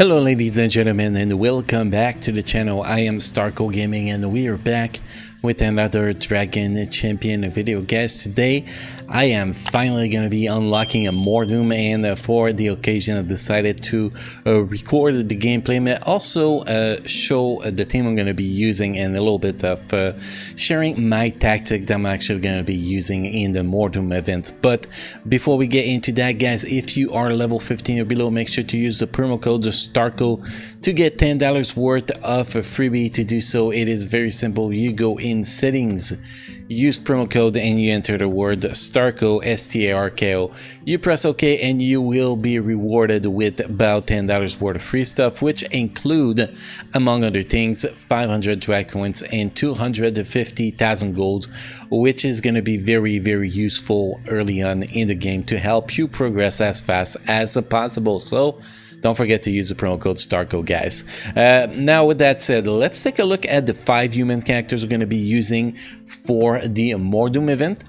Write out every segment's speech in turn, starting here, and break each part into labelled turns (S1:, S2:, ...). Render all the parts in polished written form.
S1: Hello ladies and gentlemen, and welcome back to the channel. I am Starco Gaming and we are back with another Dragon Champion video. Guys, today I am finally going to be unlocking a Mor'Doom, and for the occasion I decided to record the gameplay and also show the team I'm going to be using, and a little bit of sharing my tactic that I'm actually going to be using in the Mor'Doom event. But before we get into that, guys, if you are level 15 or below, make sure to use the promo code STARCO to get $10 worth of a freebie. To do so, it is very simple. You go in settings, use promo code, and you enter the word STARCO, STARKO. You press OK and you will be rewarded with about $10 worth of free stuff, which include, among other things, 500 drag coins and 250,000 gold, which is going to be very useful early on in the game to help you progress as fast as possible. So don't forget to use the promo code STARCO, guys. Now, with that said, let's take a look at the 5 human characters we're going to be using for the Mor'Doom event.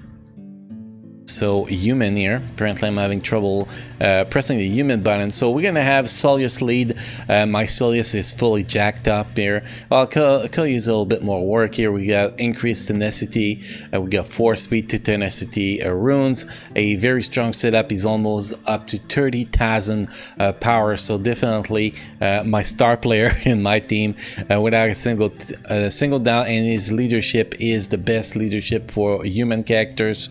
S1: So human here, apparently I'm having trouble pressing the human button. So we're gonna have Solius lead. My Solius is fully jacked up here. I'll use a little bit more work here. We got increased tenacity, we got 4 speed to tenacity runes, a very strong setup. He's almost up to 30,000 power, so definitely my star player in my team without a single down, and his leadership is the best leadership for human characters.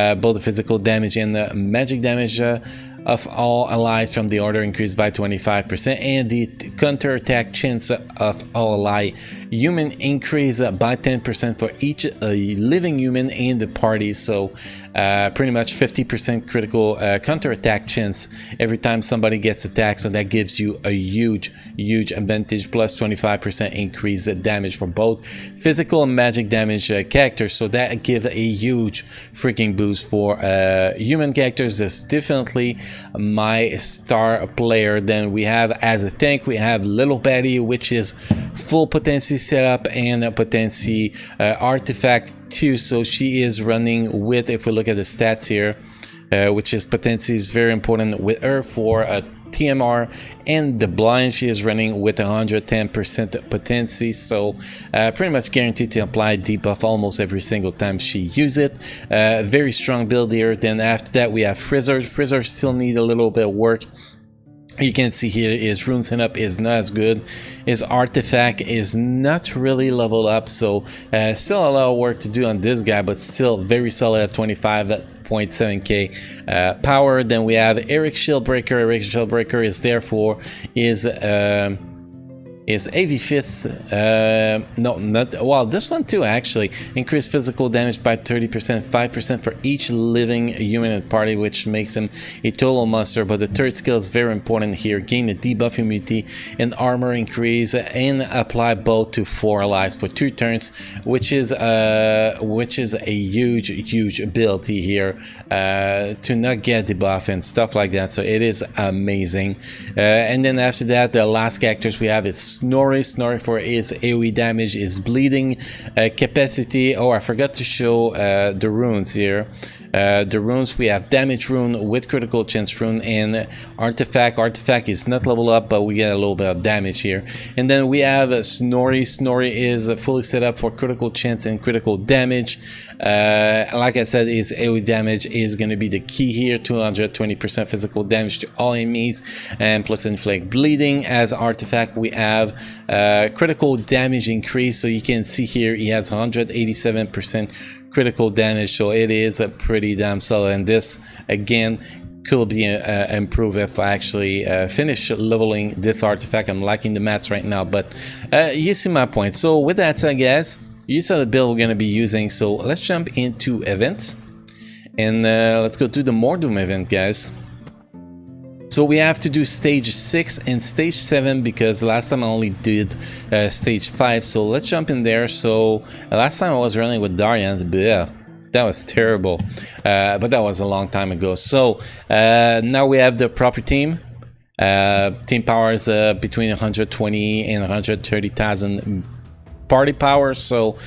S1: Both the physical damage and the magic damage of all allies from the order increased by 25%, and the counter-attack chance of all ally human increase by 10% for each living human in the party. So pretty much 50% critical counter-attack chance every time somebody gets attacked, so that gives you a huge advantage, plus 25% increase damage for both physical and magic damage characters. So that gives a huge freaking boost for human characters. That's definitely my star player. Then we have, as a tank, we have Little Betty, which is full potency setup and a potency artifact too. So she is running with, if we look at the stats here, which is potency is very important with her for TMR, and the blind, she is running with 110% potency, so pretty much guaranteed to apply debuff almost every single time she uses it. Very strong build here. Then after that we have Frizzers. Frizzers still need a little bit of work. You can see here his rune setup is not as good. His artifact is not really leveled up, so still a lot of work to do on this guy, but still very solid at 25.7k power. Then we have Eric Shieldbreaker. Eric Shieldbreaker is therefore is AV Fist, no, not, well, this one too actually. Increased physical damage by 30%, 5% for each living human in the party, which makes him a total monster. But the third skill is very important here. Gain a debuff immunity and armor increase, and apply both to 4 allies for 2 turns, which is a huge ability here to not get debuff and stuff like that. So it is amazing. And then after that, the last characters we have is Snorri. Snorri for its AoE damage, is bleeding capacity. Oh, I forgot to show the runes here. The runes, we have damage rune with critical chance rune and artifact. Artifact is not level up, but we get a little bit of damage here. And then we have Snorri. Snorri is fully set up for critical chance and critical damage. Like I said, his AoE damage is going to be the key here. 220% physical damage to all enemies, and plus inflict bleeding. As artifact, we have critical damage increase. So you can see here he has 187% critical damage, so it is a pretty damn solid. And this again could be improved if I actually finish leveling this artifact. I'm liking the mats right now, but you see my point. So with that said, guys, you saw the build we're going to be using, so let's jump into events, and let's go to the Mor'Doom event, guys. So we have to do stage 6 and stage 7 because last time I only did stage 5. So let's jump in there. So last time I was running with Darian, bleh, that was terrible, but that was a long time ago. So now we have the proper team. Team power is between 120 and 130,000 party power, so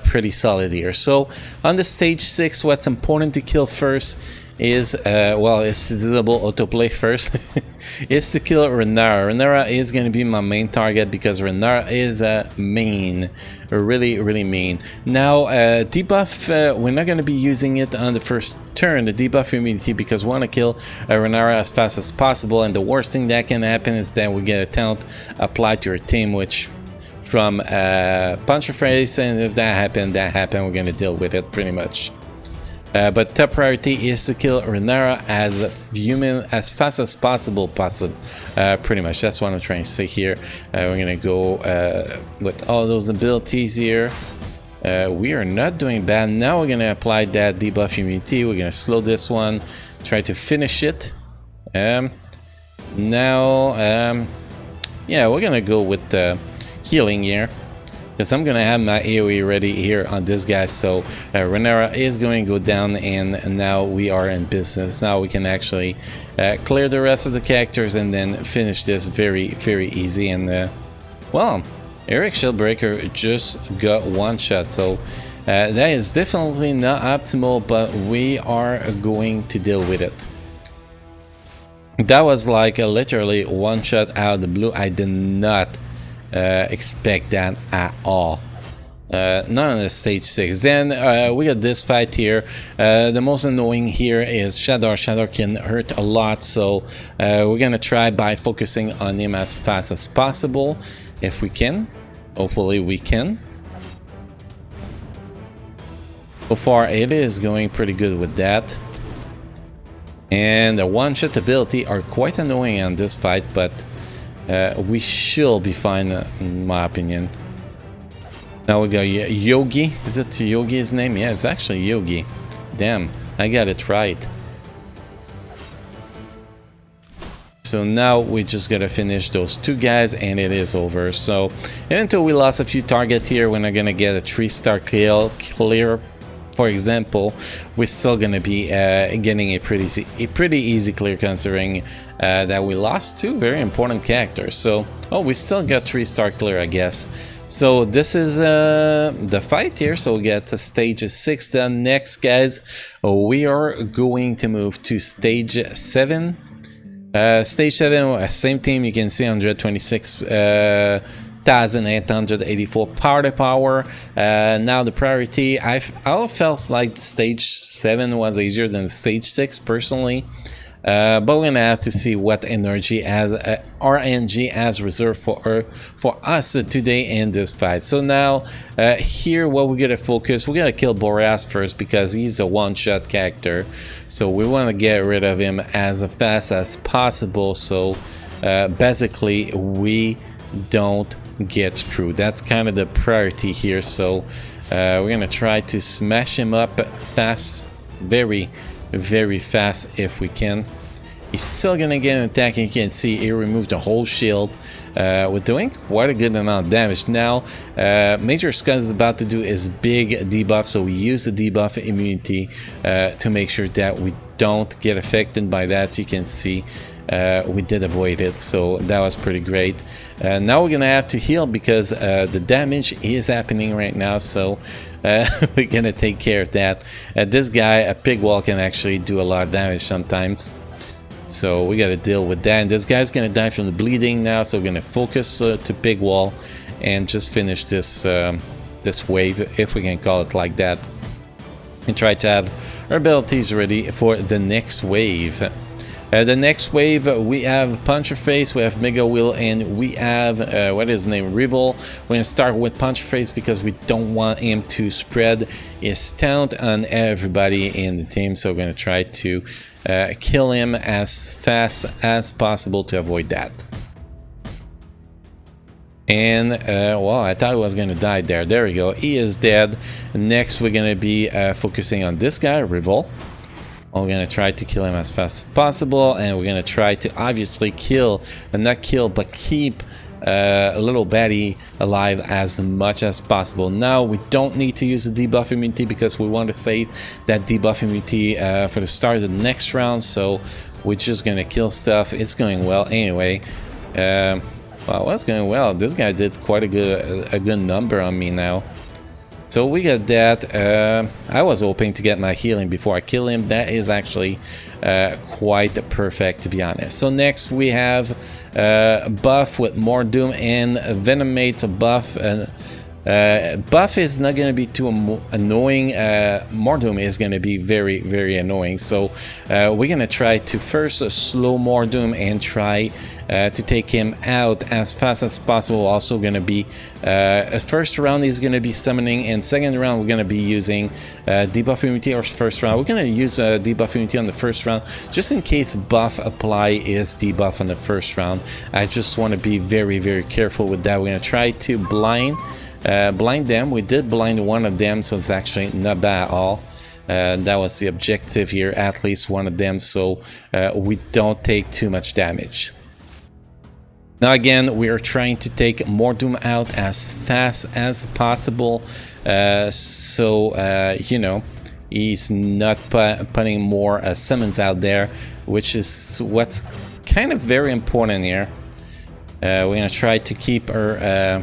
S1: pretty solid here. So on the stage 6, what's important to kill first is, well, it's disable autoplay first, is to kill Renara. Renara is going to be my main target because Renara is mean, really mean. Now, debuff, we're not going to be using it on the first turn, the debuff immunity, because we want to kill Renara as fast as possible, and the worst thing that can happen is that we get a talent applied to your team, which from Punch Your Face, and if that happened, we're going to deal with it pretty much. But top priority is to kill Renara as fast as possible, pretty much. That's what I'm trying to say here. We're gonna go with all those abilities here. We are not doing bad. Now we're gonna apply that debuff immunity. We're gonna slow this one, try to finish it. Yeah, we're gonna go with healing here, because I'm gonna have my AoE ready here on this guy. So Renara is going to go down, and now we are in business. Now we can actually clear the rest of the characters and then finish this very easy. And well, Eric Shieldbreaker just got one shot, so that is definitely not optimal, but we are going to deal with it. That was like literally one shot out of the blue. I did not expect that at all. Not on the stage 6. Then we got this fight here. The most annoying here is Shadar. Shadar can hurt a lot, so we're gonna try by focusing on him as fast as possible, if we can. Hopefully we can. So far it is going pretty good with that. And the one-shot ability are quite annoying on this fight, but we should be fine, in my opinion. Now we got Yogi. Is it Yogi's name? Yeah, it's actually Yogi. Damn, I got it right. So now we just gotta finish those two guys and it is over. So until we lost a few targets here, we're not gonna get a 3-star clear. For example, we're still gonna be getting a pretty easy clear, considering that we lost two very important characters. So, oh, we still got 3-star clear, I guess. So this is the fight here. So we get to stage 6 done. Next, guys, we are going to move to stage 7. Stage 7, same team. You can see 126. 1884 party power. Now the priority, I felt like stage 7 was easier than stage 6 personally, but we're gonna have to see what energy as RNG has reserved for us today in this fight. So now here, what we're gonna focus, we're gonna kill Boreas first because he's a one-shot character, so we want to get rid of him as fast as possible, so basically we don't get through. That's kind of the priority here. So we're gonna try to smash him up fast, very fast if we can. He's still gonna get an attack, and you can see he removed the whole shield. We're doing quite a good amount of damage. Now Major Scud is about to do his big debuff, so we use the debuff immunity to make sure that we don't get affected by that. You can see we did avoid it, so that was pretty great. Now we're gonna have to heal because the damage is happening right now, so we're gonna take care of that. This guy, a pig wall, can actually do a lot of damage sometimes, so we gotta deal with that. And this guy's gonna die from the bleeding now, so we're gonna focus to pig wall and just finish this this wave, if we can call it like that, and try to have our abilities ready for the next wave. The next wave, we have Punch Your Face, we have Mega Will, and we have, what is his name, Rival. We're going to start with Punch Your Face because we don't want him to spread his talent on everybody in the team. So we're going to try to kill him as fast as possible to avoid that. And, well, I thought he was going to die there. There we go. He is dead. Next, we're going to be focusing on this guy, Rival. We're gonna try to kill him as fast as possible, and we're gonna try to obviously kill, not kill, but keep a little baddie alive as much as possible. Now we don't need to use the debuff immunity because we want to save that debuff immunity for the start of the next round. So we're just gonna kill stuff. It's going well anyway. Well, what's going well? This guy did quite a good number on me now. So we got that. I was hoping to get my healing before I kill him. That is actually quite perfect, to be honest. So next we have buff with Mor'Doom and Venomate. So buff. Buff is not going to be too annoying. Mor'Doom is going to be very, very annoying. So we're going to try to first slow Mor'Doom and try to take him out as fast as possible. Also going to be first round is going to be summoning, and second round we're going to be using debuff immunity. Or first round we're going to use debuff immunity on the first round, just in case buff apply is debuff on the first round. I just want to be very, very careful with that. We're going to try to blind them. We did blind one of them, so it's actually not bad at all. That was the objective here, at least one of them, so we don't take too much damage. Now again, we are trying to take Mor'Doom out as fast as possible, so you know, he's not putting more summons out there, which is what's kind of very important here. We're gonna try to keep our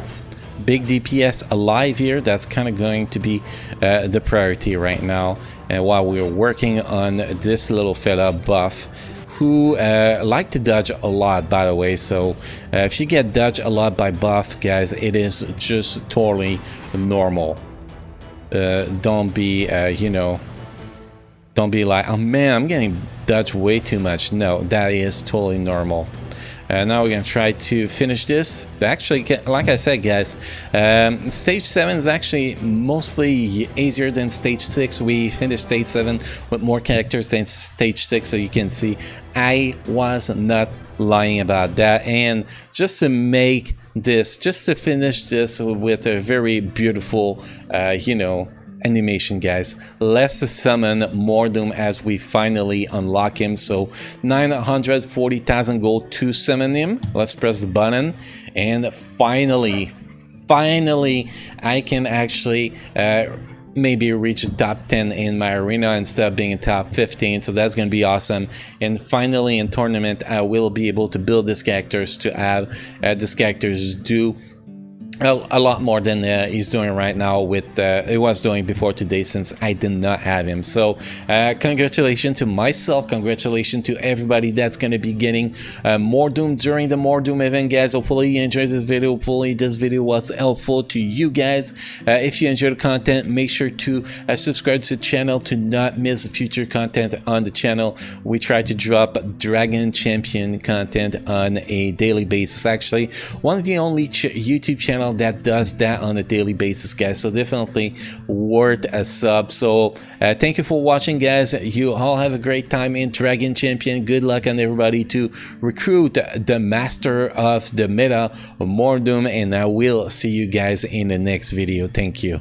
S1: big DPS alive here. That's kind of going to be the priority right now, and while we're working on this little fella buff, who like to dodge a lot, by the way. So if you get dodged a lot by buff, guys, it is just totally normal. Don't be you know, don't be like, oh man, I'm getting dodged way too much. No, that is totally normal. Now we're gonna try to finish this. Actually, like I said, guys, stage 7 is actually mostly easier than stage 6. We finished stage 7 with more characters than stage 6, so you can see I was not lying about that. And just to make this, just to finish this with a very beautiful you know, animation, guys, let's summon Mor'Doom as we finally unlock him. So 940,000 gold to summon him. Let's press the button, and finally I can actually maybe reach the top 10 in my arena instead of being in top 15, so that's gonna be awesome. And finally in tournament I will be able to build these characters to have these characters do a lot more than he's doing right now with he was doing before today, since I did not have him. So congratulations to myself, congratulations to everybody that's going to be getting Mor'Doom during the Mor'Doom event, guys. Hopefully you enjoyed this video. Hopefully this video was helpful to you guys. If you enjoyed the content, make sure to subscribe to the channel to not miss future content on the channel. We try to drop Dragon Champion content on a daily basis. Actually, one of the only YouTube channel that does that on a daily basis, guys, so definitely worth a sub. So thank you for watching, guys. You all have a great time in Dragon Champion. Good luck on everybody to recruit the master of the meta, Mor'Doom, and I will see you guys in the next video. Thank you.